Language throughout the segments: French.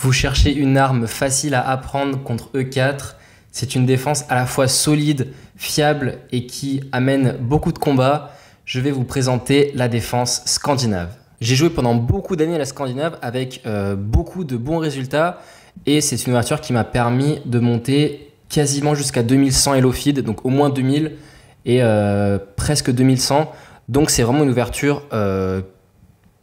Vous cherchez une arme facile à apprendre contre E4. C'est une défense à la fois solide, fiable et qui amène beaucoup de combats. Je vais vous présenter la défense scandinave. J'ai joué pendant beaucoup d'années à la scandinave avec beaucoup de bons résultats et c'est une ouverture qui m'a permis de monter quasiment jusqu'à 2100 Elo feed, donc au moins 2000 et presque 2100. Donc c'est vraiment une ouverture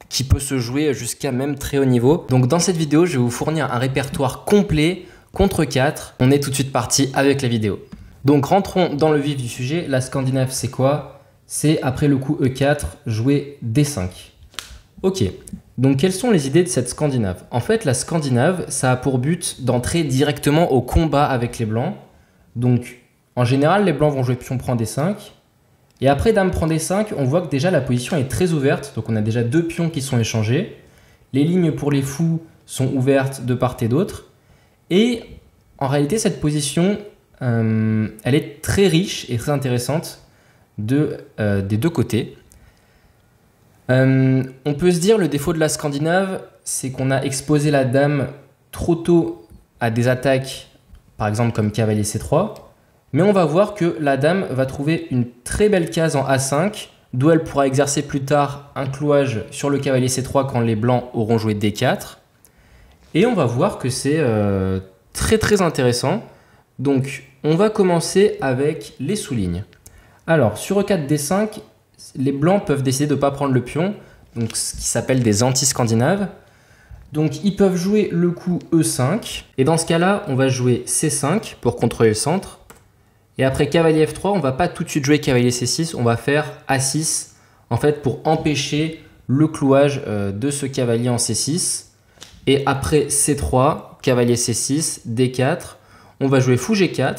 qui peut se jouer jusqu'à même très haut niveau. Donc dans cette vidéo, je vais vous fournir un répertoire complet contre 4. On est tout de suite parti avec la vidéo. Donc rentrons dans le vif du sujet. La scandinave, c'est quoi? C'est après le coup E4, jouer D5. Ok, donc quelles sont les idées de cette scandinave? En fait, la scandinave, ça a pour but d'entrer directement au combat avec les blancs. Donc en général, les blancs vont jouer pion prend D5. Et après dame prend D5, on voit que déjà la position est très ouverte. Donc on a déjà deux pions qui sont échangés. Les lignes pour les fous sont ouvertes de part et d'autre. Et en réalité, cette position, elle est très riche et très intéressante des deux côtés. On peut se dire le défaut de la scandinave, c'est qu'on a exposé la dame trop tôt à des attaques, par exemple comme cavalier C3. Mais on va voir que la dame va trouver une très belle case en A5, d'où elle pourra exercer plus tard un clouage sur le cavalier C3 quand les blancs auront joué D4. Et on va voir que c'est très intéressant. Donc on va commencer avec les sous-lignes. Alors sur E4 D5, les blancs peuvent décider de ne pas prendre le pion, donc ce qui s'appelle des anti-scandinaves. Donc ils peuvent jouer le coup E5. Et dans ce cas-là, on va jouer C5 pour contrôler le centre. Et après cavalier F3, on ne va pas tout de suite jouer cavalier C6, on va faire A6 en fait pour empêcher le clouage de ce cavalier en C6. Et après C3, cavalier C6, D4, on va jouer fou G4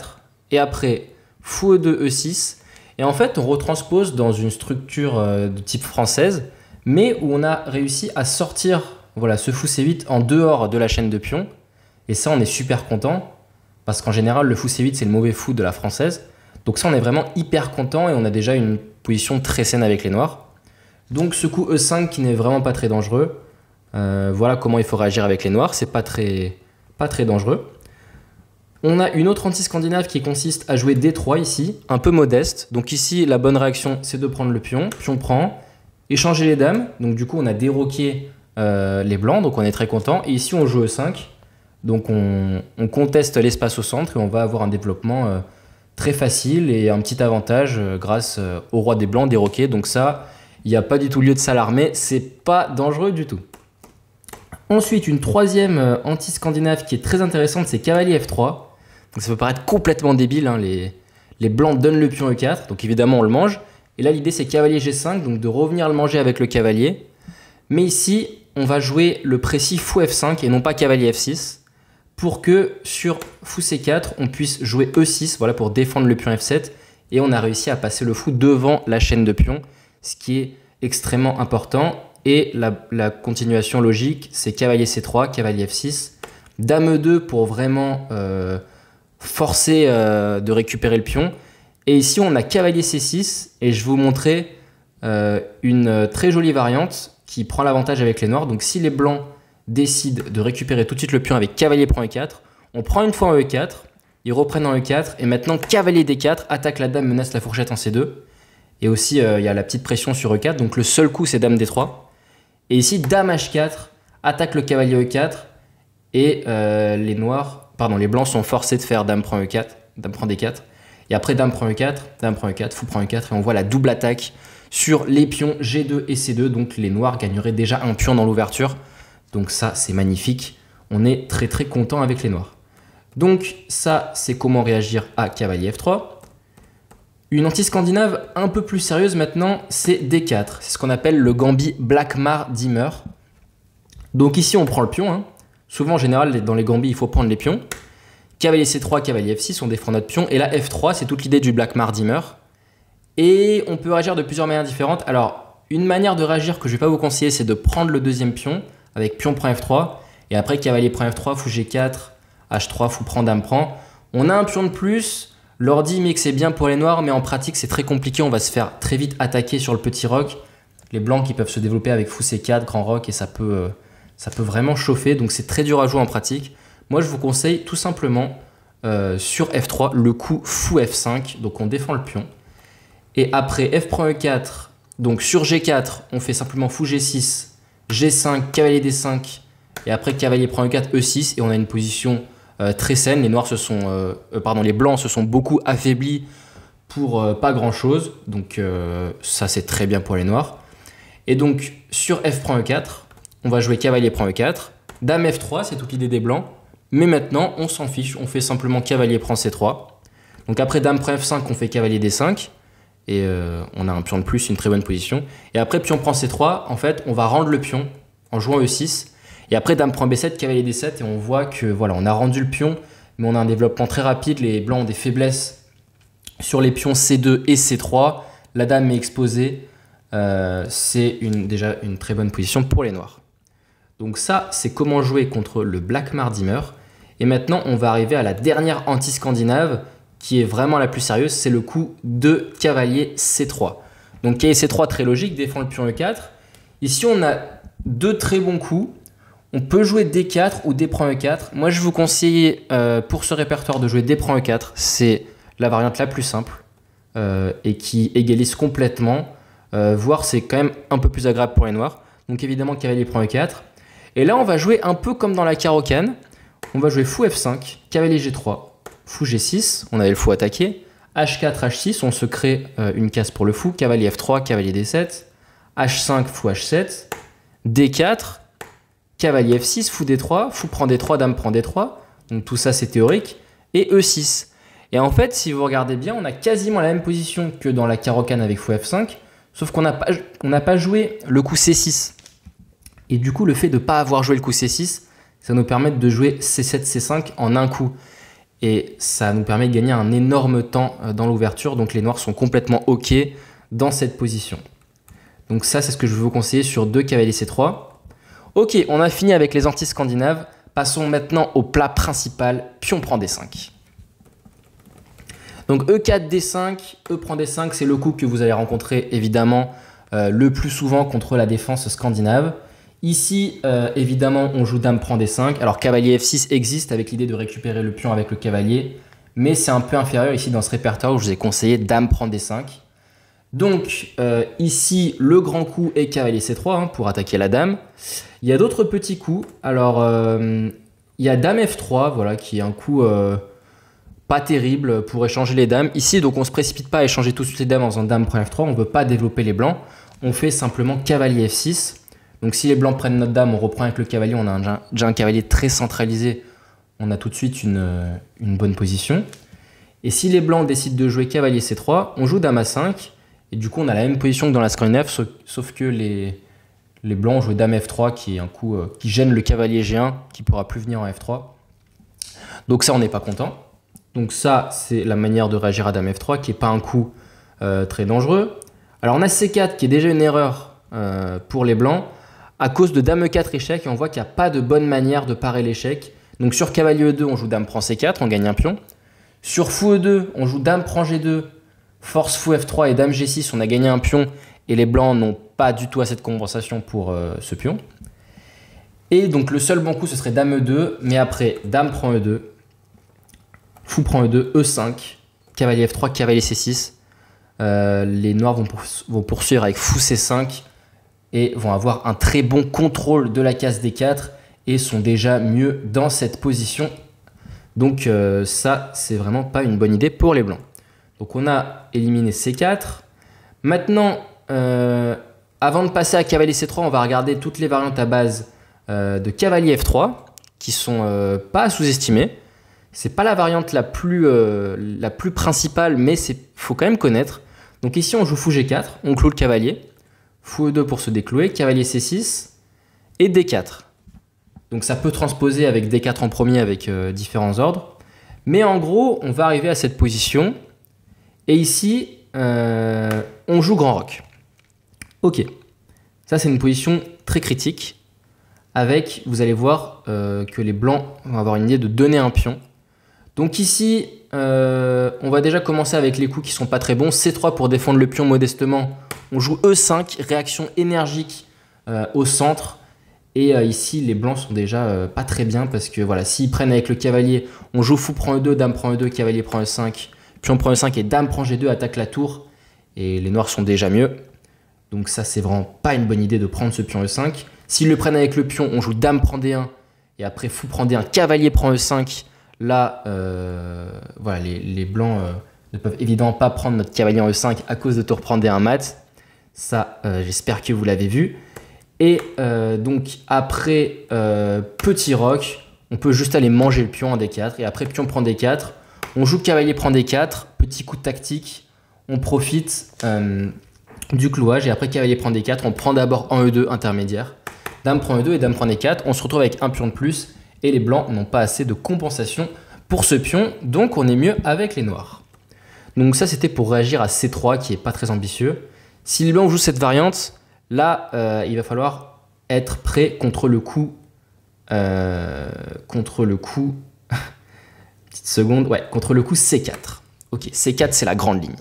et après fou E2, E6. Et en fait, on retranspose dans une structure de type française, mais où on a réussi à sortir voilà, ce fou C8 en dehors de la chaîne de pions. Et ça, on est super content. Parce qu'en général, le fou C8, c'est le mauvais fou de la française. Donc ça, on est vraiment hyper content et on a déjà une position très saine avec les noirs. Donc ce coup E5 qui n'est vraiment pas très dangereux. Voilà comment il faut réagir avec les noirs. C'est pas très dangereux. On a une autre anti-scandinave qui consiste à jouer D3 ici, un peu modeste. Donc ici, la bonne réaction, c'est de prendre le pion. Pion prend, échanger les dames. Donc du coup, on a déroqué les blancs, donc on est très content. Et ici, on joue E5. Donc on conteste l'espace au centre et on va avoir un développement très facile et un petit avantage grâce au roi des blancs déroqué. Donc ça, il n'y a pas du tout lieu de s'alarmer, c'est pas dangereux du tout. Ensuite, une troisième anti-scandinave qui est très intéressante, c'est cavalier F3. Donc ça peut paraître complètement débile, hein, les blancs donnent le pion E4, donc évidemment on le mange. Et là l'idée c'est cavalier G5, donc de revenir le manger avec le cavalier. Mais ici, on va jouer le précis fou F5 et non pas cavalier F6. Pour que sur fou C4, on puisse jouer E6 voilà, pour défendre le pion F7. Et on a réussi à passer le fou devant la chaîne de pions, ce qui est extrêmement important. Et la continuation logique, c'est cavalier C3, cavalier F6, dame E2 pour vraiment forcer de récupérer le pion. Et ici, on a cavalier C6 et je vais vous montrer une très jolie variante qui prend l'avantage avec les noirs. Donc si les blancs décide de récupérer tout de suite le pion avec cavalier prend E4. On prend une fois en E4, ils reprennent en E4 et maintenant cavalier D4, attaque la dame, menace la fourchette en C2. Et aussi il y a la petite pression sur E4, donc le seul coup c'est dame D3. Et ici dame H4, attaque le cavalier E4 et les blancs sont forcés de faire dame prend E4, dame prend D4. Et après dame prend E4, fou prend E4 et on voit la double attaque sur les pions G2 et C2, donc les noirs gagneraient déjà un pion dans l'ouverture. Donc ça, c'est magnifique. On est très content avec les noirs. Donc ça, c'est comment réagir à cavalier F3. Une anti-scandinave un peu plus sérieuse maintenant, c'est D4. C'est ce qu'on appelle le gambit Blackmar-Dimmer. Donc ici, on prend le pion. Hein. Souvent, en général, dans les gambits, il faut prendre les pions. Cavalier C3, cavalier F6, on défend notre pion. Et là, F3, c'est toute l'idée du Blackmar-Dimmer. Et on peut réagir de plusieurs manières différentes. Alors, une manière de réagir que je ne vais pas vous conseiller, c'est de prendre le deuxième pion avec pion prend F3, et après cavalier prend F3, fou G4, H3, fou prend, dame prend. On a un pion de plus, l'ordi met que c'est bien pour les noirs, mais en pratique c'est très compliqué, on va se faire très vite attaquer sur le petit roc. Les blancs qui peuvent se développer avec fou C4, grand roc, et ça peut Ça peut vraiment chauffer, donc c'est très dur à jouer en pratique. Moi, je vous conseille tout simplement sur F3 le coup fou F5. Donc on défend le pion. Et après F prend E4, donc sur G4, on fait simplement fou G6, G5, cavalier D5. Et après cavalier prend E4, E6. Et on a une position très saine. Les noirs les blancs se sont beaucoup affaiblis pour pas grand chose. Donc ça c'est très bien pour les noirs. Et donc sur F prend E4, on va jouer cavalier prend E4. Dame F3, c'est toute l'idée des blancs. Mais maintenant, on s'en fiche. On fait simplement cavalier prend C3. Donc après dame prend F5, on fait cavalier D5. Et on a un pion de plus, une très bonne position. Et après pion prend C3, en fait, on va rendre le pion en jouant E6. Et après dame prend B7, cavalier D7. Et on voit que voilà, on a rendu le pion, mais on a un développement très rapide. Les blancs ont des faiblesses sur les pions C2 et C3. La dame est exposée. C'est déjà une très bonne position pour les noirs. Donc ça, c'est comment jouer contre le Black Mardimer. Et maintenant, on va arriver à la dernière anti-scandinave qui est vraiment la plus sérieuse, c'est le coup de cavalier C3. Donc cavalier C3, très logique, défend le pion E4. Ici, on a deux très bons coups. On peut jouer D4 ou D prend E4. Moi, je vous conseille pour ce répertoire de jouer D prend E4. C'est la variante la plus simple et qui égalise complètement. Voire c'est quand même un peu plus agréable pour les noirs. Donc évidemment, cavalier prend E4. Et là, on va jouer un peu comme dans la carocane. On va jouer fou F5, cavalier G3, fou G6. On avait le fou attaqué. H4, H6, on se crée une case pour le fou. Cavalier F3, cavalier D7. H5, fou H7. D4, cavalier F6, fou D3. Fou prend D3, dame prend D3. Donc tout ça, c'est théorique. Et E6. Et en fait, si vous regardez bien, on a quasiment la même position que dans la carocane avec fou F5. Sauf qu'on n'a pas joué le coup C6. Et du coup, le fait de ne pas avoir joué le coup C6, ça nous permet de jouer C7, C5 en un coup. Et ça nous permet de gagner un énorme temps dans l'ouverture. Donc les noirs sont complètement OK dans cette position. Donc ça, c'est ce que je veux vous conseiller sur 2 cavaliers C3. OK, on a fini avec les anti-scandinaves. Passons maintenant au plat principal, pion prend D5. Donc E4, D5, E prend D5, c'est le coup que vous allez rencontrer évidemment le plus souvent contre la défense scandinave. Ici, évidemment, on joue dame prend D5. Alors cavalier F6 existe avec l'idée de récupérer le pion avec le cavalier, mais c'est un peu inférieur ici dans ce répertoire où je vous ai conseillé dame prend D5. Donc ici, le grand coup est cavalier C3 pour attaquer la dame. Il y a d'autres petits coups. Alors, il y a dame F3, voilà, qui est un coup pas terrible pour échanger les dames. Ici, donc on ne se précipite pas à échanger tout de suite les dames en faisant dame prend F3. On ne veut pas développer les blancs. On fait simplement cavalier F6. Donc si les blancs prennent notre dame, on reprend avec le cavalier. On a déjà un cavalier très centralisé. On a tout de suite une bonne position. Et si les blancs décident de jouer cavalier C3, on joue dame A5. Et du coup, on a la même position que dans la scandinave, sauf que les blancs ont joué dame F3, qui est un coup qui gêne le cavalier G1, qui ne pourra plus venir en F3. Donc ça, on n'est pas content. Donc ça, c'est la manière de réagir à dame F3, qui n'est pas un coup très dangereux. Alors on a C4, qui est déjà une erreur pour les blancs, à cause de dame E4 échec, et on voit qu'il n'y a pas de bonne manière de parer l'échec. Donc sur cavalier E2, on joue dame prend C4, on gagne un pion. Sur fou E2, on joue dame prend G2, force fou F3 et dame G6, on a gagné un pion, et les blancs n'ont pas du tout assez de compensation pour ce pion. Et donc le seul bon coup, ce serait dame E2, mais après dame prend E2, fou prend E2, E5, cavalier F3, cavalier C6. Les noirs vont poursuivre avec fou C5 et vont avoir un très bon contrôle de la case D4 et sont déjà mieux dans cette position. Donc ça, c'est vraiment pas une bonne idée pour les blancs. Donc on a éliminé C4. Maintenant, avant de passer à cavalier C3, on va regarder toutes les variantes à base de cavalier F3 qui sont pas sous-estimées. C'est pas la variante la plus principale, mais il faut quand même connaître. Donc ici, on joue fou G4, on cloue le cavalier. Fou E2 pour se déclouer, cavalier C6 et D4. Donc ça peut transposer avec D4 en premier avec différents ordres. Mais en gros, on va arriver à cette position. Et ici, on joue grand roc. Ok. Ça, c'est une position très critique. Avec, vous allez voir que les blancs vont avoir une idée de donner un pion. Donc ici, on va déjà commencer avec les coups qui sont pas très bons. C3 pour défendre le pion modestement. On joue E5, réaction énergique au centre. Et ici, les blancs sont déjà pas très bien parce que voilà, s'ils prennent avec le cavalier, on joue fou prend E2, dame prend E2, cavalier prend E5, pion prend E5 et dame prend G2, attaque la tour. Et les noirs sont déjà mieux. Donc ça, c'est vraiment pas une bonne idée de prendre ce pion E5. S'ils le prennent avec le pion, on joue dame prend D1 et après fou prend D1, cavalier prend E5. Là, voilà, les blancs ne peuvent évidemment pas prendre notre cavalier en E5 à cause de tour prend D1 mat. Ça, j'espère que vous l'avez vu. Et donc après petit roc, on peut juste aller manger le pion en D4. Et après pion prend D4, on joue cavalier prend D4, petit coup de tactique. On profite du clouage et après cavalier prend D4, on prend d'abord en E2 intermédiaire. Dame prend E2 et dame prend D4, on se retrouve avec un pion de plus et les blancs n'ont pas assez de compensation pour ce pion, donc on est mieux avec les noirs. Donc ça c'était pour réagir à C3 qui est pas très ambitieux. Si les blancs jouent cette variante, là il va falloir être prêt contre le coup, petite seconde, ouais, contre le coup C4. Ok, C4 c'est la grande ligne.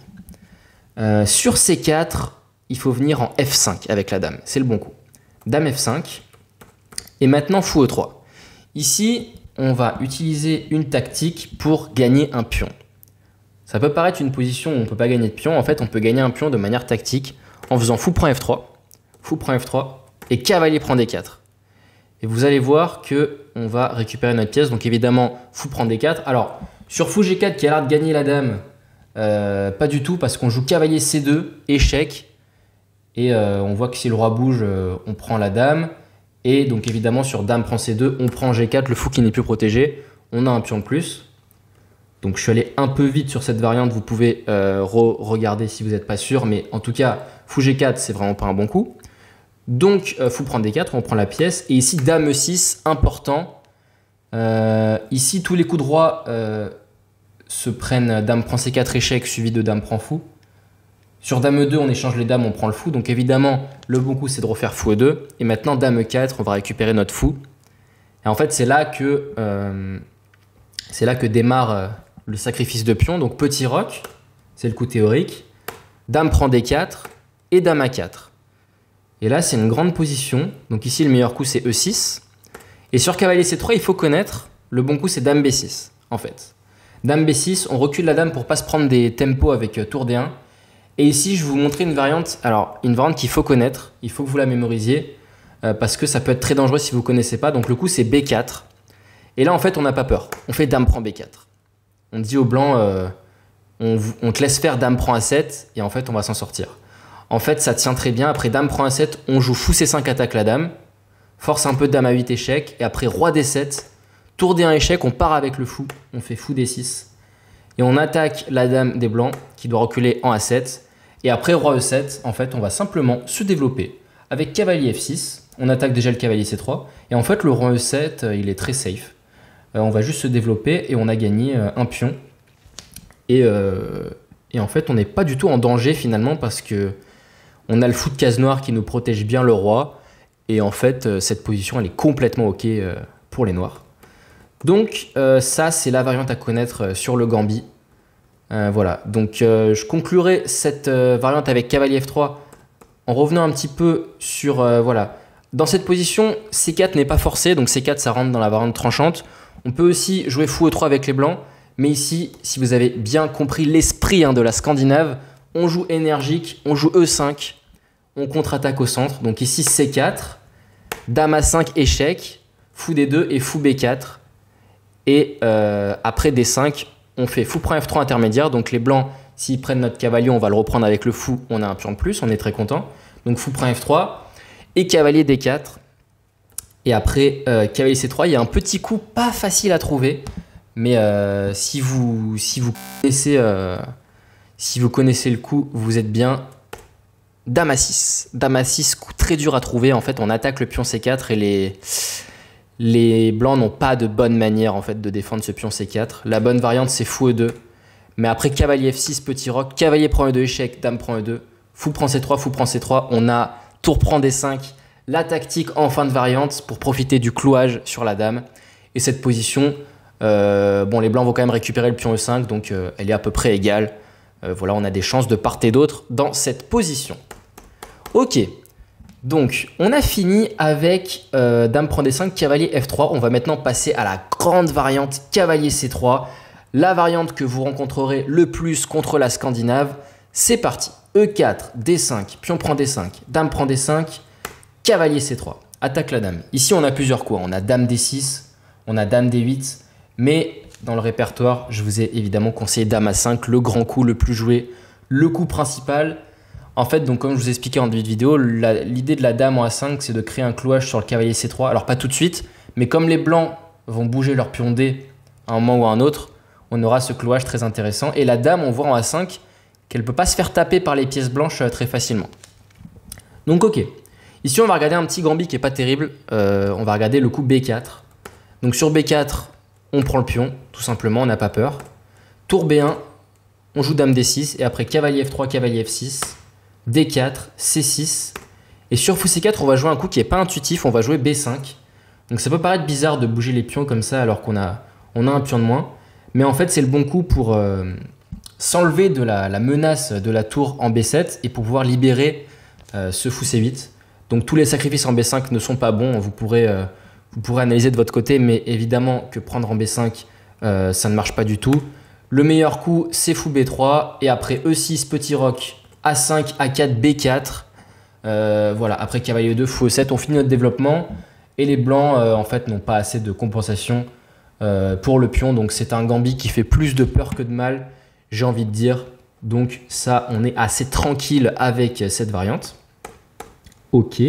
Sur C4, il faut venir en F5 avec la dame, c'est le bon coup. Dame F5, et maintenant fou E3. Ici, on va utiliser une tactique pour gagner un pion. Ça peut paraître une position où on ne peut pas gagner de pion, en fait on peut gagner un pion de manière tactique en faisant fou prend F3, fou prend F3, et cavalier prend D4. Et vous allez voir que on va récupérer notre pièce, donc évidemment fou prend D4. Alors, sur fou G4 qui a l'air de gagner la dame, pas du tout parce qu'on joue cavalier C2, échec. Et on voit que si le roi bouge, on prend la dame. Et donc évidemment sur dame prend C2, on prend G4, le fou qui n'est plus protégé. On a un pion de plus. Donc je suis allé un peu vite sur cette variante, vous pouvez regarder si vous n'êtes pas sûr. Mais en tout cas, fou G4, c'est vraiment pas un bon coup. Donc fou prend D4, on prend la pièce. Et ici dame E6, important. Ici tous les coups de roi se prennent dame prend C4 échec suivi de dame prend fou. Sur dame E2, on échange les dames, on prend le fou. Donc évidemment, le bon coup, c'est de refaire fou E2. Et maintenant, dame E4, on va récupérer notre fou. Et en fait, c'est là que démarre le sacrifice de pion. Donc petit roc, c'est le coup théorique. Dame prend D4 et dame A4. Et là, c'est une grande position. Donc ici, le meilleur coup, c'est E6. Et sur cavalier C3, il faut connaître, le bon coup, c'est dame B6, en fait. Dame B6, on recule la dame pour pas se prendre des tempos avec tour D1. Et ici, je vais vous montrer une variante, alors une variante qu'il faut connaître, il faut que vous la mémorisiez, parce que ça peut être très dangereux si vous ne connaissez pas. Donc le coup, c'est B4. Et là, en fait, on n'a pas peur. On fait dame prend B4. On dit au blanc, on te laisse faire dame prend A7, et en fait, on va s'en sortir. En fait, ça tient très bien. Après dame prend A7, on joue fou C5, attaque la dame, force un peu de dame A8, échec, et après roi D7, tour D1, échec, on part avec le fou, on fait fou D6, et on attaque la dame des blancs, qui doit reculer en A7, et après roi E7, en fait, on va simplement se développer avec cavalier F6. On attaque déjà le cavalier C3. Et en fait, le roi E7, il est très safe. On va juste se développer et on a gagné un pion. Et en fait, on n'est pas du tout en danger finalement parce que on a le fou de case noire qui nous protège bien le roi. Et en fait, cette position, elle est complètement OK pour les noirs. Donc ça, c'est la variante à connaître sur le Gambit. Voilà, donc je conclurai cette variante avec cavalier F3 en revenant un petit peu sur, voilà, dans cette position, C4 n'est pas forcé, donc C4 ça rentre dans la variante tranchante. On peut aussi jouer fou E3 avec les blancs, mais ici, si vous avez bien compris l'esprit de la Scandinave, on joue énergique, on joue E5, on contre-attaque au centre, donc ici C4, dame A5 échec, fou D2 et fou B4, et après D5, on fait fou prend F3 intermédiaire, donc les blancs, s'ils prennent notre cavalier, on va le reprendre avec le fou, on a un pion de plus, on est très content. Donc fou prend F3 et cavalier D4. Et après cavalier C3, il y a un petit coup pas facile à trouver, mais si vous connaissez le coup, vous êtes bien. Dame A6. Dame A6, coup très dur à trouver. En fait, on attaque le pion C4 et les blancs n'ont pas de bonne manière en fait de défendre ce pion C4. La bonne variante, c'est fou E2. Mais après cavalier F6, petit roc, cavalier prend E2, échec, dame prend E2, fou prend C3, fou prend C3. On a tour prend D5, la tactique en fin de variante pour profiter du clouage sur la dame. Et cette position, bon, les blancs vont quand même récupérer le pion E5, donc elle est à peu près égale. Voilà, on a des chances de part et d'autre dans cette position. Ok, Donc, on a fini avec Dame prend D5, Cavalier F3. On va maintenant passer à la grande variante Cavalier C3. La variante que vous rencontrerez le plus contre la Scandinave. C'est parti. E4, D5, pion prend D5, Dame prend D5, Cavalier C3. Attaque la Dame. Ici, on a plusieurs coups. On a Dame D6, on a Dame D8. Mais dans le répertoire, je vous ai évidemment conseillé Dame A5, le grand coup le plus joué, le coup principal. En fait, donc comme je vous ai expliqué en début de vidéo, l'idée de la Dame en A5, c'est de créer un clouage sur le Cavalier C3. Alors pas tout de suite, mais comme les Blancs vont bouger leur pion D à un moment ou à un autre, on aura ce clouage très intéressant. Et la Dame, on voit en A5 qu'elle ne peut pas se faire taper par les pièces blanches très facilement. Donc ok, ici on va regarder un petit gambit qui n'est pas terrible. On va regarder le coup B4. Donc sur B4, on prend le pion, tout simplement, on n'a pas peur. Tour B1, on joue Dame D6 et après Cavalier F3, Cavalier F6, D4, C6. Et sur Fou C4, on va jouer un coup qui n'est pas intuitif, on va jouer B5. Donc ça peut paraître bizarre de bouger les pions comme ça alors qu'on a un pion de moins. Mais en fait, c'est le bon coup pour s'enlever de la menace de la tour en B7 et pour pouvoir libérer ce Fou C8. Donc tous les sacrifices en B5 ne sont pas bons, vous pourrez analyser de votre côté, mais évidemment que prendre en B5, ça ne marche pas du tout. Le meilleur coup, c'est Fou B3 et après E6, petit roc, A5, A4, B4. Voilà, après Cavalier 2, Fou E7, on finit notre développement et les Blancs en fait n'ont pas assez de compensation pour le pion. Donc c'est un gambit qui fait plus de peur que de mal, j'ai envie de dire. Donc ça, on est assez tranquille avec cette variante. Ok,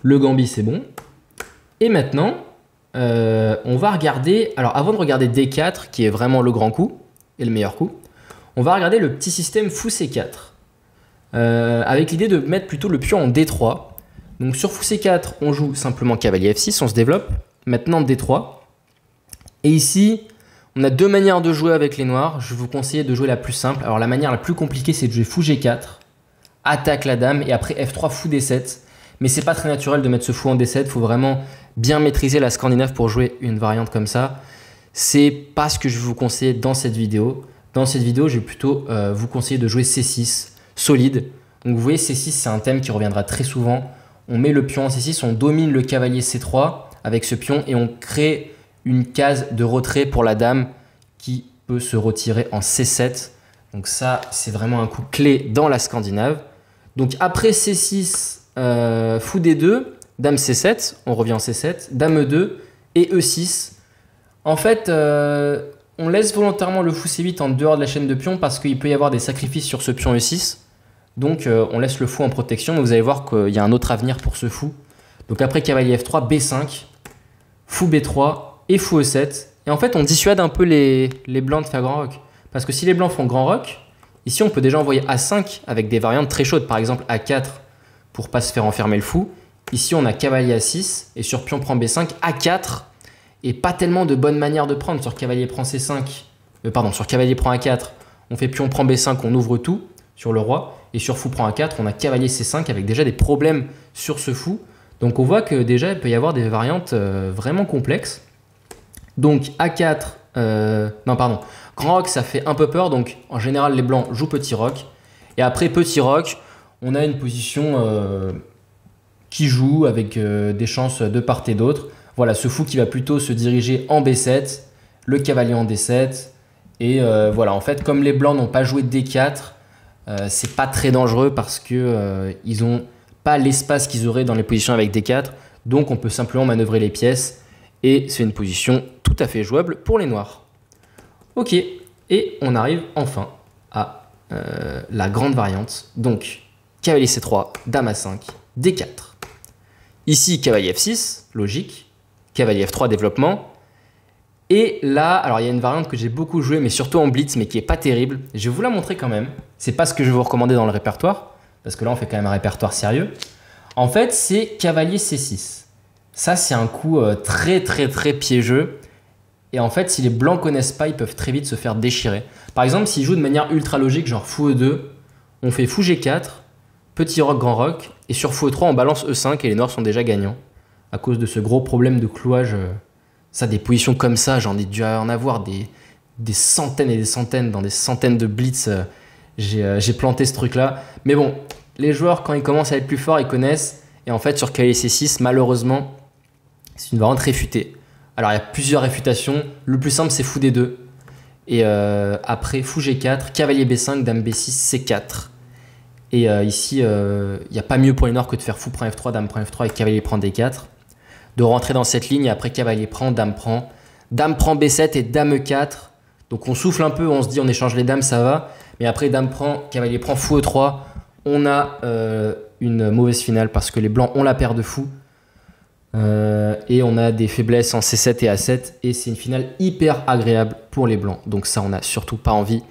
le gambit c'est bon. Et maintenant, on va regarder, alors avant de regarder D4, qui est vraiment le grand coup, et le meilleur coup, on va regarder le petit système Fou C4, avec l'idée de mettre plutôt le pion en D3. Donc sur Fou C4, on joue simplement Cavalier F6, on se développe, maintenant D3. Et ici, on a deux manières de jouer avec les noirs, je vais vous conseiller de jouer la plus simple. Alors la manière la plus compliquée, c'est de jouer Fou G4, attaque la Dame, et après F3, Fou D7. Mais c'est pas très naturel de mettre ce fou en D7, il faut vraiment bien maîtriser la Scandinave pour jouer une variante comme ça. C'est pas ce que je vais vous conseiller dans cette vidéo. Dans cette vidéo, je vais plutôt vous conseiller de jouer C6, solide. Donc vous voyez, C6, c'est un thème qui reviendra très souvent. On met le pion en C6, on domine le cavalier C3 avec ce pion et on crée une case de retrait pour la Dame qui peut se retirer en C7. Donc ça, c'est vraiment un coup clé dans la Scandinave. Donc après C6, Fou D2, Dame C7, on revient en C7, Dame E2 et E6. En fait, on laisse volontairement le Fou C8 en dehors de la chaîne de pions parce qu'il peut y avoir des sacrifices sur ce pion E6. Donc on laisse le fou en protection, mais vous allez voir qu'il y a un autre avenir pour ce fou. Donc après Cavalier F3, B5, Fou B3 et Fou E7. Et en fait, on dissuade un peu les blancs de faire grand roc. Parce que si les blancs font grand roc, ici on peut déjà envoyer A5 avec des variantes très chaudes. Par exemple A4 pour pas se faire enfermer le fou. Ici on a Cavalier A6 et sur pion prend B5, A4. Et pas tellement de bonnes manières de prendre. Sur Cavalier prend C5, sur Cavalier prend A4, on fait pion prend B5, on ouvre tout sur le roi. Et sur Fou prend A4, on a Cavalier C5 avec déjà des problèmes sur ce fou. Donc on voit que déjà il peut y avoir des variantes vraiment complexes. Donc A4, grand roc ça fait un peu peur. Donc en général les blancs jouent petit roc. Et après petit roc, on a une position qui joue avec des chances de part et d'autre. Voilà, ce fou qui va plutôt se diriger en B7, le cavalier en D7. Et voilà, en fait, comme les blancs n'ont pas joué D4, c'est pas très dangereux parce que ils n'ont pas l'espace qu'ils auraient dans les positions avec D4. Donc on peut simplement manœuvrer les pièces. Et c'est une position tout à fait jouable pour les noirs. Ok, et on arrive enfin à la grande variante. Donc, cavalier C3, Dame A5, D4. Ici, cavalier F6, logique. Cavalier F3, développement. Et là, alors il y a une variante que j'ai beaucoup jouée, mais surtout en blitz, mais qui n'est pas terrible. Je vais vous la montrer quand même. C'est pas ce que je vais vous recommander dans le répertoire, parce que là, on fait quand même un répertoire sérieux. En fait, c'est cavalier C6. Ça, c'est un coup très piégeux. Et en fait, si les blancs connaissent pas, ils peuvent très vite se faire déchirer. Par exemple, s'ils jouent de manière ultra logique, genre Fou E2, on fait Fou G4, petit roc, grand roc, et sur Fou E3, on balance E5 et les noirs sont déjà gagnants. À cause de ce gros problème de clouage, ça, des positions comme ça, j'en ai dû en avoir des centaines et des centaines, dans des centaines de blitz, j'ai planté ce truc-là. Mais bon, les joueurs, quand ils commencent à être plus forts, ils connaissent. Et en fait, sur cavalier C6, malheureusement, c'est une variante réfutée. Alors, il y a plusieurs réfutations. Le plus simple, c'est fou D2. Et après, fou G4, cavalier B5, dame B6, C4. Et ici, il n'y a pas mieux pour les noirs que de faire fou prend F3, dame prend F3 et cavalier prend D4. De rentrer dans cette ligne, et après cavalier prend B7 et dame E4. Donc on souffle un peu, on se dit on échange les dames, ça va. Mais après dame prend, cavalier prend, fou E3. On a une mauvaise finale parce que les blancs ont la paire de fous. Et on a des faiblesses en C7 et A7. Et c'est une finale hyper agréable pour les blancs. Donc ça, on n'a surtout pas envie.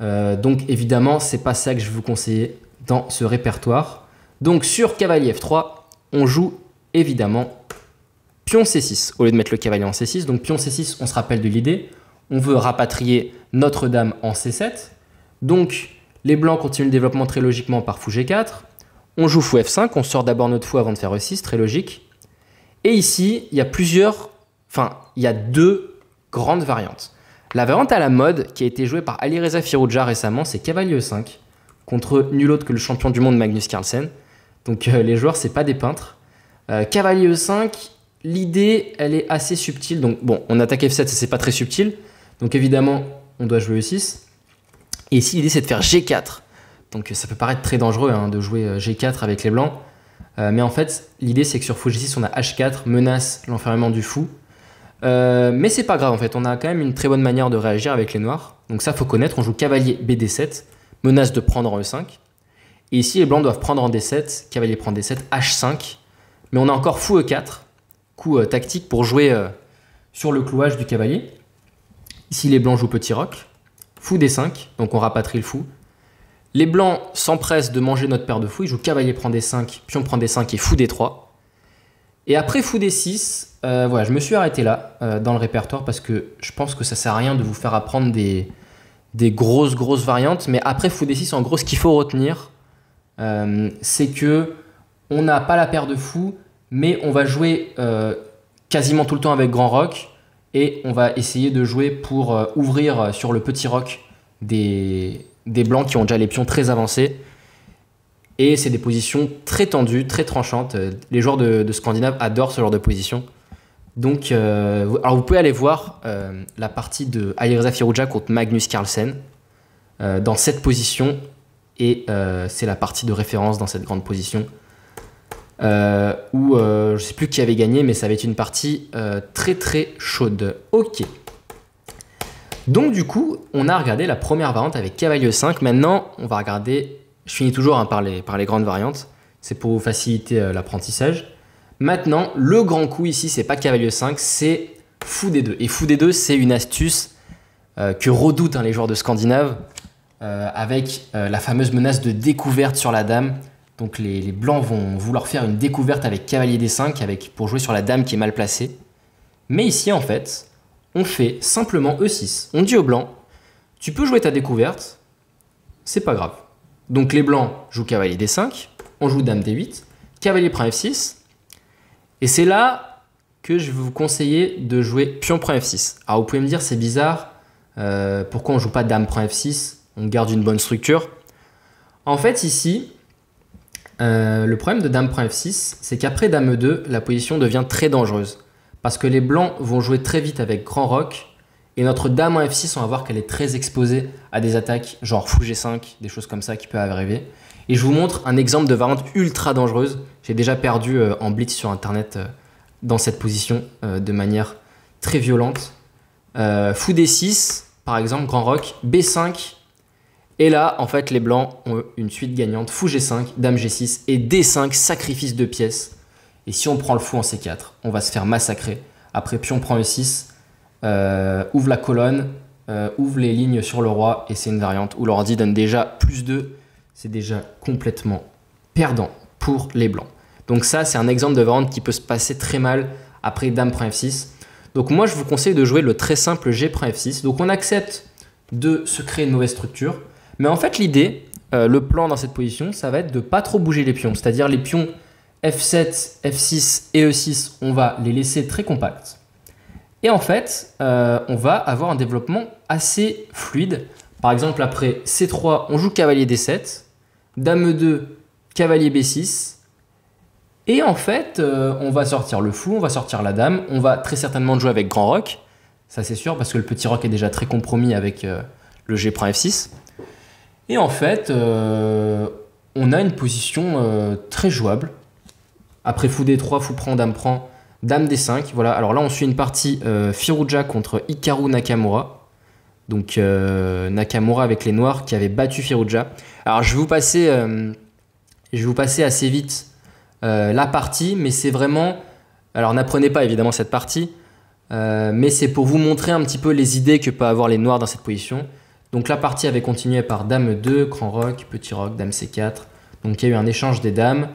Donc évidemment, c'est pas ça que je vais vous conseiller dans ce répertoire. Donc sur cavalier F3, on joue évidemment pion C6 au lieu de mettre le cavalier en C6. Donc pion C6, on se rappelle de l'idée. On veut rapatrier notre dame en C7. Donc les blancs continuent le développement très logiquement par fou G4. On joue fou F5, on sort d'abord notre fou avant de faire E6, très logique. Et ici, il y a deux grandes variantes. La variante à la mode qui a été jouée par Alireza Firouzja récemment, c'est cavalier E5 contre nul autre que le champion du monde Magnus Carlsen. Donc les joueurs, c'est pas des peintres. Cavalier E5, l'idée, elle est assez subtile. Donc bon, on attaque F7, c'est pas très subtil. Donc évidemment, on doit jouer E6. Et ici, l'idée, c'est de faire G4. Donc ça peut paraître très dangereux de jouer G4 avec les blancs. Mais en fait, l'idée, c'est que sur fou G6, on a H4, menace l'enfermement du fou. Mais c'est pas grave, en fait. On a quand même une très bonne manière de réagir avec les noirs. Donc ça, faut connaître. On joue cavalier BD7, menace de prendre en E5. Et ici, les blancs doivent prendre en D7, cavalier prend D7, H5. Mais on a encore fou E4, coup tactique pour jouer sur le clouage du cavalier. Ici, les blancs jouent petit roc, fou D5, donc on rapatrie le fou. Les blancs s'empressent de manger notre paire de fous. Ils jouent cavalier prend D5, pion prend D5 et fou D3. Et après fou D6, voilà, je me suis arrêté là dans le répertoire parce que je pense que ça sert à rien de vous faire apprendre des grosses variantes. Mais après fou D6, en gros, ce qu'il faut retenir, c'est que on n'a pas la paire de fous, mais on va jouer quasiment tout le temps avec grand roc et on va essayer de jouer pour ouvrir sur le petit roc des blancs qui ont déjà les pions très avancés. Et c'est des positions très tendues, très tranchantes. Les joueurs de Scandinave adorent ce genre de position. Donc, alors vous pouvez aller voir la partie de Alireza Firouzja contre Magnus Carlsen dans cette position. Et c'est la partie de référence dans cette grande position. Où je ne sais plus qui avait gagné, mais ça avait été une partie très chaude. Ok. Donc du coup, on a regardé la première variante avec cavalier 5. Maintenant, on va regarder, je finis toujours par les grandes variantes, c'est pour vous faciliter l'apprentissage. Maintenant, le grand coup ici, c'est pas cavalier 5, c'est fou D2. Et fou D2, c'est une astuce que redoutent les joueurs de Scandinave avec la fameuse menace de découverte sur la dame. Donc les blancs vont vouloir faire une découverte avec cavalier D5 pour jouer sur la dame qui est mal placée. Mais ici, en fait, on fait simplement E6. On dit aux blancs, tu peux jouer ta découverte, c'est pas grave. Donc les blancs jouent cavalier D5, on joue dame D8, cavalier prend F6. Et c'est là que je vais vous conseiller de jouer pion prend F6. Alors vous pouvez me dire, c'est bizarre, pourquoi on ne joue pas dame prend F6, on garde une bonne structure. En fait, ici, le problème de dame prend F6, c'est qu'après dame E2, la position devient très dangereuse. Parce que les blancs vont jouer très vite avec grand roc. Et notre dame en F6, on va voir qu'elle est très exposée à des attaques genre fou G5, des choses comme ça qui peuvent arriver. Et je vous montre un exemple de variante ultra dangereuse. J'ai déjà perdu en blitz sur internet dans cette position de manière très violente. Fou D6, par exemple, grand roc, B5. Et là, en fait, les blancs ont une suite gagnante. Fou G5, dame G6 et D5, sacrifice de pièces. Et si on prend le fou en C4, on va se faire massacrer. Après, pion prend E6, ouvre la colonne, ouvre les lignes sur le roi. Et c'est une variante où l'ordi donne déjà plus 2. C'est déjà complètement perdant pour les blancs. Donc ça, c'est un exemple de variante qui peut se passer très mal après dame prend F6. Donc moi, je vous conseille de jouer le très simple G prend F6. Donc on accepte de se créer une mauvaise structure. Mais en fait, l'idée, le plan dans cette position, ça va être de ne pas trop bouger les pions. C'est-à-dire les pions F7, F6 et E6, on va les laisser très compacts. Et en fait, on va avoir un développement assez fluide. Par exemple, après C3, on joue cavalier D7, dame E2, cavalier B6. Et en fait, on va sortir le fou, on va sortir la dame. On va très certainement jouer avec grand roc. Ça, c'est sûr, parce que le petit roc est déjà très compromis avec le G prend F6. Et en fait, on a une position très jouable. Après fou D3, fou prend, dame D5. Voilà. Alors là, on suit une partie Firouzja contre Hikaru Nakamura. Donc Nakamura avec les noirs qui avait battu Firouzja. Alors je vais vous passer assez vite la partie, mais c'est vraiment... Alors n'apprenez pas évidemment cette partie, mais c'est pour vous montrer un petit peu les idées que peuvent avoir les noirs dans cette position. Donc la partie avait continué par dame 2, grand roc, petit roc, dame C4. Donc il y a eu un échange des dames.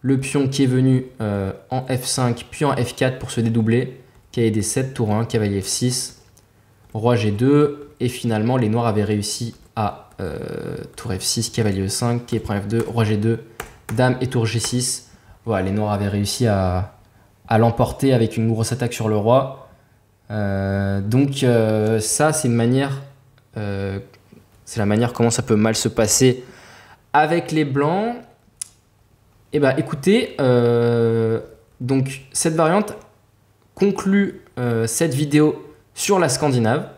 Le pion qui est venu en F5 puis en F4 pour se dédoubler. Cavalier D7, tour 1, cavalier F6, roi G2. Et finalement les noirs avaient réussi à tour F6, cavalier E5, cavalier prend F2, roi G2, dame et tour G6. Voilà, les noirs avaient réussi à l'emporter avec une grosse attaque sur le roi. Donc ça, c'est une manière... c'est la manière comment ça peut mal se passer avec les blancs. Et bah écoutez, donc cette variante conclut cette vidéo sur la Scandinave.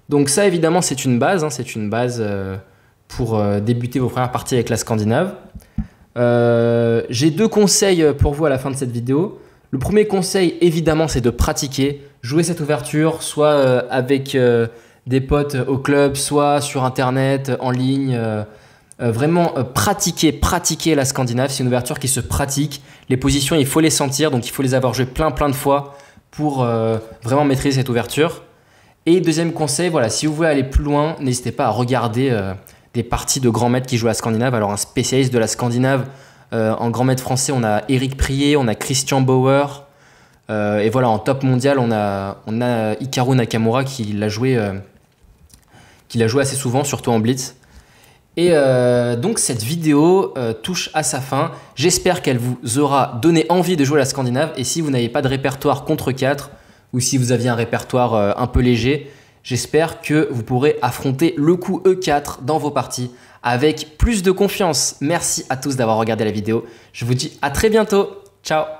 Donc ça évidemment c'est une base, hein, pour débuter vos premières parties avec la Scandinave. J'ai 2 conseils pour vous à la fin de cette vidéo. Le premier conseil évidemment c'est de pratiquer, jouer cette ouverture soit avec des potes au club, soit sur internet, en ligne. Vraiment pratiquer la Scandinave, c'est une ouverture qui se pratique. Les positions, il faut les sentir, donc il faut les avoir jouées plein de fois pour vraiment maîtriser cette ouverture. Et deuxième conseil, voilà, si vous voulez aller plus loin, n'hésitez pas à regarder des parties de grands maîtres qui jouent la Scandinave. Alors un spécialiste de la Scandinave, en grand maître français, on a Éric Prier, on a Christian Bauer. Et voilà, en top mondial, on a Hikaru Nakamura qui l'a joué assez souvent, surtout en blitz. Et donc cette vidéo touche à sa fin. J'espère qu'elle vous aura donné envie de jouer à la Scandinave. Et si vous n'avez pas de répertoire contre 4 ou si vous aviez un répertoire un peu léger, j'espère que vous pourrez affronter le coup E4 dans vos parties avec plus de confiance. Merci à tous d'avoir regardé la vidéo. Je vous dis à très bientôt. Ciao!